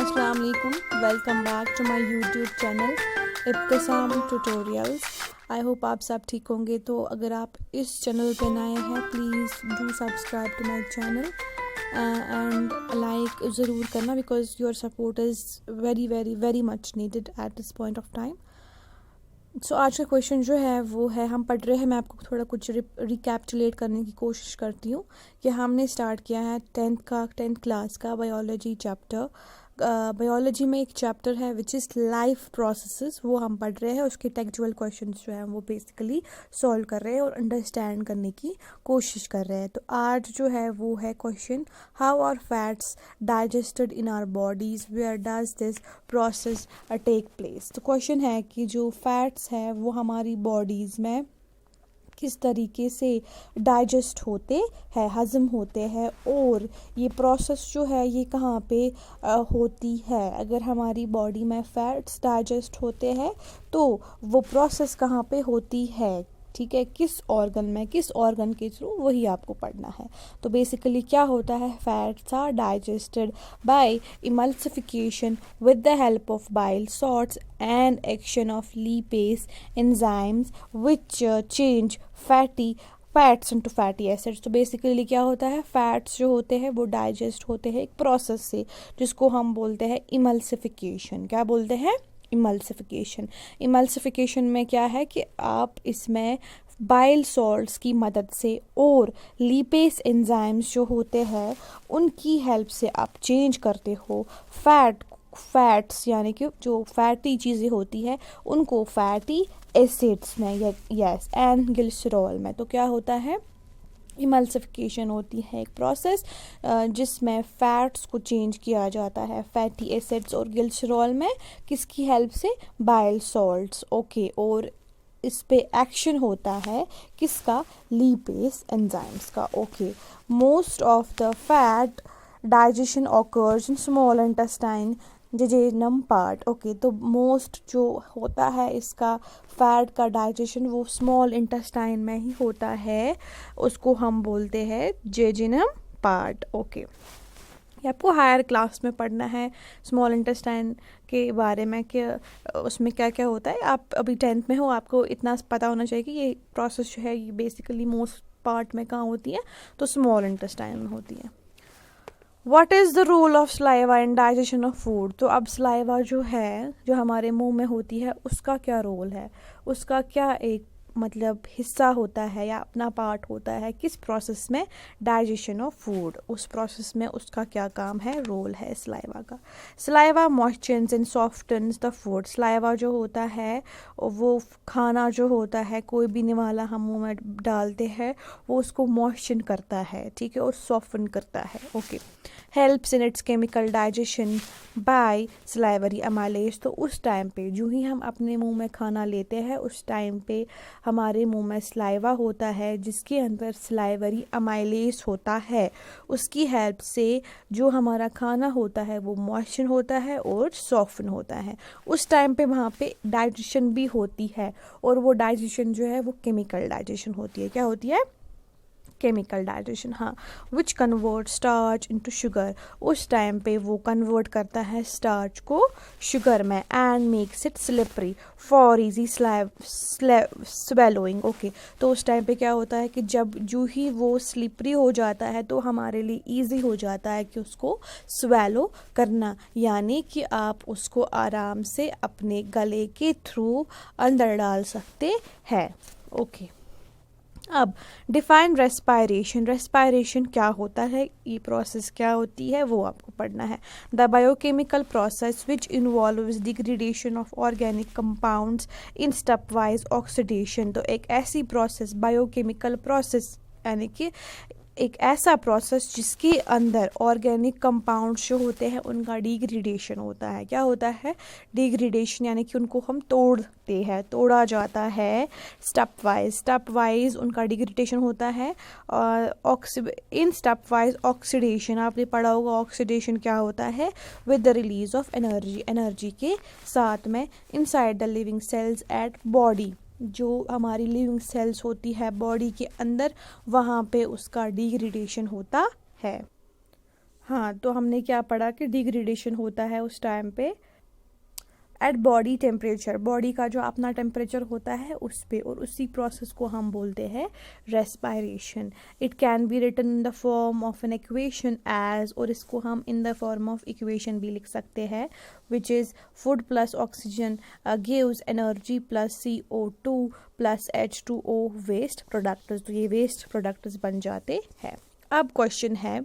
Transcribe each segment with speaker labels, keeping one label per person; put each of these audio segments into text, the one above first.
Speaker 1: अस्सलाम वालेकुम, welcome back to my YouTube channel Ibtisam tutorials. I hope आप सब ठीक होंगे। तो अगर आप इस चैनल पे नए हैं, please do subscribe to my channel and like ज़रूर करना, because your support is very very very much needed at this point of time. So आज का क्वेश्चन जो है वो है, हम पढ़ रहे हैं, मैं आपको थोड़ा कुछ रिकैप्चुलेट करने की कोशिश करती हूँ कि हमने स्टार्ट किया है टेंथ क्लास का बायोलॉजी चैप्टर। बायोलॉजी में एक चैप्टर है विच इज़ लाइफ प्रोसेसेस, वो हम पढ़ रहे हैं। उसके टेक्चुअल क्वेश्चंस जो हैं वो बेसिकली सॉल्व कर रहे हैं और अंडरस्टैंड करने की कोशिश कर रहे हैं। तो आज जो है वो है question, how are fats digested in our bodies, where does this process take place. तो क्वेश्चन है कि जो फैट्स है वो हमारी बॉडीज़ में किस तरीके से डाइजेस्ट होते हैं, हज़म होते हैं, और ये प्रोसेस जो है ये कहाँ पे होती है। अगर हमारी बॉडी में फैट्स डाइजेस्ट होते हैं तो वो प्रोसेस कहाँ पे होती है, ठीक है, किस ऑर्गन में, किस ऑर्गन के थ्रू, वही आपको पढ़ना है। तो बेसिकली क्या होता है, fats are digested by emulsification with the help of bile salts and action of lipase enzymes which change fats into fatty acids. तो बेसिकली क्या होता है, फैट्स जो होते हैं वो डाइजेस्ट होते हैं एक प्रोसेस से, जिसको हम बोलते हैं इमल्सिफिकेशन। क्या बोलते हैं, इमल्सिफिकेशन। इमल्सिफिकेशन में क्या है कि आप इसमें बाइल सॉल्ट्स की मदद से और लिपेज एंजाइम्स जो होते हैं उनकी हेल्प से आप चेंज करते हो फैट्स, यानी कि जो फैटी चीज़ें होती है उनको फैटी एसिड्स में, यस, एंड ग्लिसरॉल में। तो क्या होता है, इमल्सिफिकेशन होती है एक प्रोसेस जिसमें फैट्स को चेंज किया जाता है फैटी एसिड्स और ग्लिसरॉल में, किसकी हेल्प से, बाइल सॉल्ट्स, ओके। और इस पे एक्शन होता है किसका, लीपेज एंजाइम्स का, okay. Most of the fat digestion occurs in small intestine jejunum part, okay. तो मोस्ट जो होता है इसका फैट का डाइजेशन वो स्मॉल इंटेस्टाइन में ही होता है, उसको हम बोलते हैं जेजेनम पार्ट, ओके। ये आपको हायर क्लास में पढ़ना है स्मॉल इंटेस्टाइन के बारे में कि उसमें क्या क्या होता है। आप अभी 10th में हो, आपको इतना पता होना चाहिए कि ये प्रोसेस जो है ये बेसिकली मोस्ट पार्ट में कहाँ होती है, तो स्मॉल इंटेस्टाइन में होती है। What is the role of saliva in digestion of food? तो अब saliva जो है, जो हमारे मुंह में होती है, उसका क्या रोल है, उसका क्या एक मतलब हिस्सा होता है या अपना पार्ट होता है किस प्रोसेस में, डाइजेशन ऑफ फूड, उस प्रोसेस में उसका क्या काम है, रोल है सलाइवा का। Saliva moistures and softens the food. Saliva जो होता है वो खाना जो होता है, कोई भी निवाला हम मुंह में डालते हैं वो उसको मॉइस्चर करता है, ठीक है, और सॉफ्टन करता है, okay. Helps in its chemical digestion bye salivary amylase. तो उस टाइम पे जो ही हम अपने मुंह में खाना लेते हैं उस टाइम पे हमारे मुंह में सलाइवा होता है जिसके अंदर सलाइवरी अमाइलेज होता है, उसकी हेल्प से जो हमारा खाना होता है वो मॉइस्चर होता है और सॉफ्टन होता है। उस टाइम पे वहाँ पे डाइजेशन भी होती है, और वो डाइजेशन जो है वो केमिकल डाइजेशन होती है। क्या होती है, केमिकल डाइजेशन, हाँ। Which convert starch into sugar. उस टाइम पे वो कन्वर्ट करता है स्टार्च को शुगर में, and makes it slippery for easy swallowing, okay. तो उस टाइम पे क्या होता है कि जब जो ही वो स्लिपरी हो जाता है तो हमारे लिए ईजी हो जाता है कि उसको स्वेलो करना, यानी कि आप उसको आराम से अपने गले के थ्रू अंदर डाल सकते हैं, ओके। अब डिफाइन रेस्पायरेशन। रेस्पायरेशन क्या होता है, ये प्रोसेस क्या होती है, वो आपको पढ़ना है। The biochemical process which involves degradation of organic compounds in step wise oxidation. तो एक ऐसी प्रोसेस, बायोकेमिकल प्रोसेस यानी कि एक ऐसा प्रोसेस जिसके अंदर ऑर्गेनिक कंपाउंड्स जो होते हैं उनका डिग्रेडेशन होता है। क्या होता है, डिग्रेडेशन, यानी कि उनको हम तोड़ते हैं, तोड़ा जाता है स्टेप वाइज उनका डिग्रेडेशन होता है। इन स्टेप वाइज ऑक्सीडेशन, आपने पढ़ा होगा ऑक्सीडेशन क्या होता है, with the release of energy के साथ में inside the living cells at body. जो हमारी लिविंग सेल्स होती है बॉडी के अंदर, वहाँ पे उसका डिग्रेडेशन होता है। हाँ, तो हमने क्या पढ़ा कि डिग्रेडेशन होता है उस टाइम पे एट बॉडी टेम्परेचर, बॉडी का जो अपना टेम्परेचर होता है उस पे, और उसी प्रोसेस को हम बोलते हैं respiration. It can be written in the form of an equation as, और इसको हम in the form of equation भी लिख सकते हैं, which is food plus oxygen gives energy plus CO2 plus H2O waste products. तो ये वेस्ट प्रोडक्ट्स बन जाते हैं। अब क्वेश्चन है,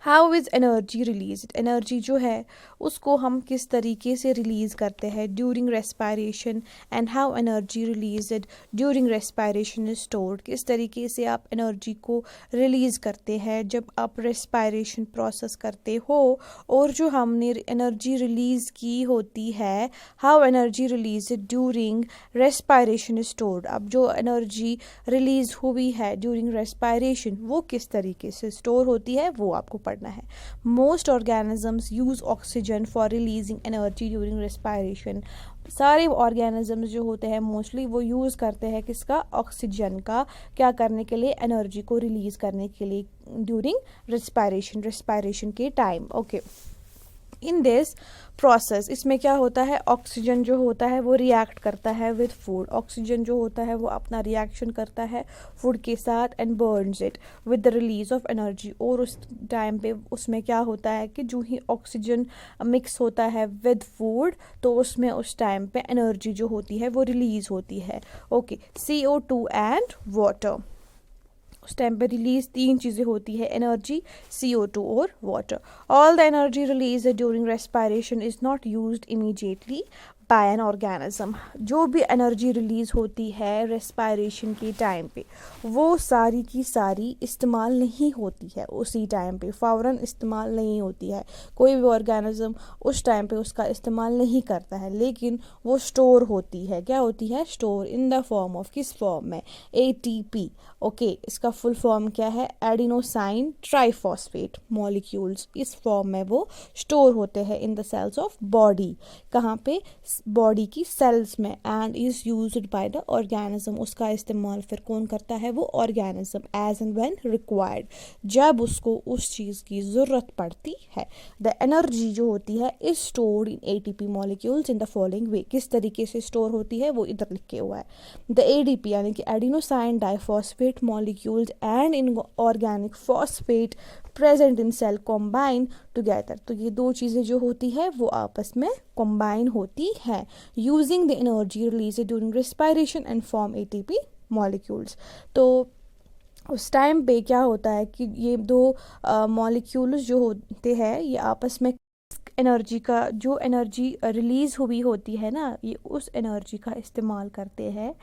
Speaker 1: how is energy release, energy जो है उसको हम किस तरीके से रिलीज़ करते हैं during respiration, and how energy release during respiration is stored, किस तरीके से आप एनर्जी को रिलीज़ करते हैं जब आप रेस्पायरेशन प्रोसेस करते हो, और जो हमने एनर्जी रिलीज़ की होती है, how energy release during respiration is stored, अब जो एनर्जी रिलीज़ हुई है ड्यूरिंग रेस्पायरेशन वो किस तरीके से स्टोर होती है वो आपको पढ़ना है। Most organisms use oxygen for releasing energy during respiration, सारे ऑर्गेनिजम्स जो होते हैं मोस्टली वो यूज़ करते हैं किसका, ऑक्सीजन का, क्या करने के लिए, एनर्जी को रिलीज़ करने के लिए ड्यूरिंग रेस्पायरेशन के time. Okay, in this process, इसमें क्या होता है, ऑक्सीजन जो होता है वो रिएक्ट करता है विद फूड, ऑक्सीजन जो होता है वो अपना रिएक्शन करता है फूड के साथ and Burns it with the release of energy, और उस टाइम पे उसमें क्या होता है कि जो ही ऑक्सीजन मिक्स होता है विद फूड तो उसमें उस टाइम पे एनर्जी जो होती है वो रिलीज होती है। ओके, CO2 एंड वाटर, उस टाइम पे रिलीज तीन चीज़ें होती है, एनर्जी, CO2 और water. All the energy release during respiration is not used immediately by an organism, जो भी एनर्जी रिलीज़ होती है रेस्पायरेशन के टाइम पे वो सारी की सारी इस्तेमाल नहीं होती है उसी टाइम पे, फ़ौरन इस्तेमाल नहीं होती है, कोई भी ऑर्गेनिज्म उस टाइम पे उसका इस्तेमाल नहीं करता है, लेकिन वो स्टोर होती है, क्या होती है, store in the form of, किस फॉर्म में, ATP। ओके, इसका फुल फॉर्म क्या है, एडिनोसाइन ट्राइफॉस्फेट मॉलिक्यूल्स, इस फॉर्म में वो स्टोर होते हैं in the cells of body, कहाँ पे, बॉडी की सेल्स में, and is used by the organism, उसका इस्तेमाल फिर कौन करता है, वो organism, as and when required, जब उसको उस चीज़ की ज़रूरत पड़ती है। द एनर्जी जो होती है is stored in ATP molecules in the following वे, किस तरीके से स्टोर होती है वो इधर लिखे हुआ है। द ADP यानी कि adenosine diphosphate molecules and inorganic phosphate present in cell combine together, तो ये दो चीज़ें जो होती है वो आपस में कॉम्बाइन होती है using the energy release during respiration and form ATP molecules. तो उस टाइम पे क्या होता है कि ये दो मॉलिक्यूल्स जो होते हैं ये आपस में एनर्जी का, जो एनर्जी रिलीज़ हुई होती है ना, ये उस एनर्जी का इस्तेमाल करते हैं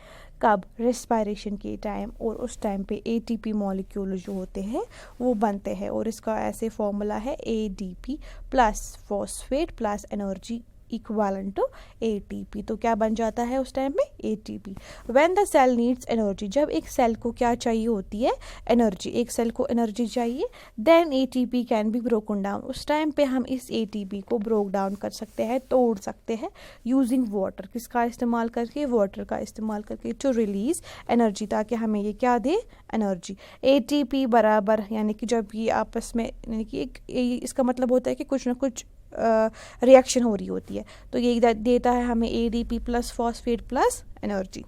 Speaker 1: कब, रेस्पायरेशन के टाइम, और उस टाइम पे ATP मॉलिक्यूल जो होते हैं वो बनते हैं, और इसका ऐसे फॉर्मूला है ADP plus phosphate plus energy equivalent to ATP, तो क्या बन जाता है उस टाइम में, ATP। When the cell needs energy, जब एक सेल को क्या चाहिए होती है, एनर्जी, एक सेल को एनर्जी चाहिए, then ATP can be broken down, उस टाइम पे हम इस ATP को ब्रोक डाउन कर सकते हैं, तोड़ सकते हैं यूजिंग वाटर, किसका इस्तेमाल करके, वाटर का इस्तेमाल करके, टू रिलीज एनर्जी, ताकि हमें ये क्या दे, एनर्जी। ATP बराबर, यानी कि जब ये आपस में, यानी कि एक इसका मतलब होता है कि कुछ ना कुछ रिएक्शन हो रही होती है, तो ये देता है हमें ADP plus phosphate plus energy.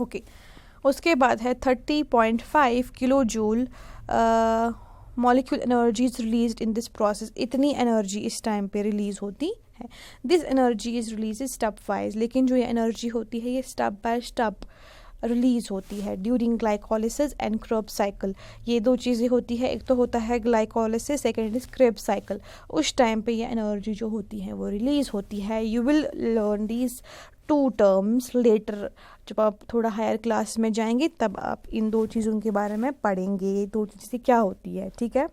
Speaker 1: Okay, उसके बाद है 30.5 kilo joule molecule energy is released in this process, इतनी एनर्जी इस टाइम पे रिलीज होती है। This energy is release step wise, लेकिन जो ये एनर्जी होती है ये स्टेप बाय स्टेप रिलीज़ होती है during glycolysis and Krebs cycle, ये दो चीज़ें होती है, एक तो होता है glycolysis, second is Krebs cycle, उस टाइम पे ये एनर्जी जो होती है वो रिलीज़ होती है। You will learn these two terms later, जब आप थोड़ा हायर क्लास में जाएंगे तब आप इन दो चीज़ों के बारे में पढ़ेंगे, ये दो चीज़ें क्या होती है, ठीक है।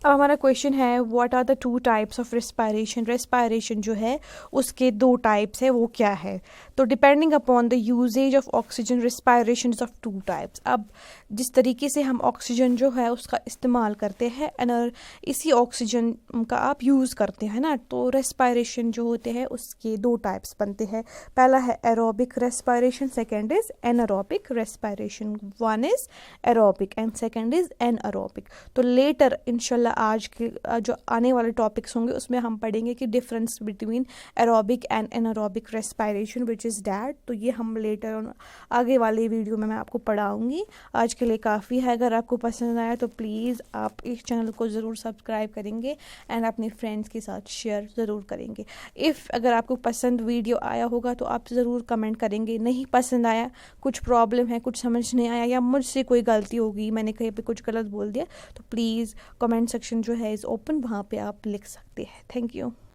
Speaker 1: अब हमारा क्वेश्चन है what are the two types of respiration. Respiration जो है उसके दो टाइप्स है, वो क्या है? तो depending upon the usages of oxygen respiration of two types. अब जिस तरीके से हम ऑक्सीजन जो है उसका इस्तेमाल करते हैं और इसी ऑक्सीजन का आप यूज़ करते हैं ना, तो रेस्पायरेशन जो होते हैं उसके दो टाइप्स बनते हैं। पहला है aerobic respiration, second is anaerobic respiration. One is aerobic and second is anaerobic. तो लेटर इंशाल्लाह आज के जो आने वाले टॉपिक्स होंगे उसमें हम पढ़ेंगे कि difference between aerobic and anaerobic respiration which is that. तो ये हम लेटर आगे वाले वीडियो में मैं आपको पढ़ाऊँगी। आज के लिए काफ़ी है। अगर आपको पसंद आया तो प्लीज़ आप इस चैनल को ज़रूर सब्सक्राइब करेंगे एंड अपने फ्रेंड्स के साथ शेयर ज़रूर करेंगे। अगर आपको पसंद वीडियो आया होगा तो आप ज़रूर कमेंट करेंगे। नहीं पसंद आया, कुछ प्रॉब्लम है, कुछ समझ नहीं आया या मुझसे कोई गलती होगी, मैंने कहीं पे कुछ गलत बोल दिया, तो प्लीज़ कमेंट सेक्शन जो है इज़ ओपन, वहाँ पे आप लिख सकते हैं। Thank you.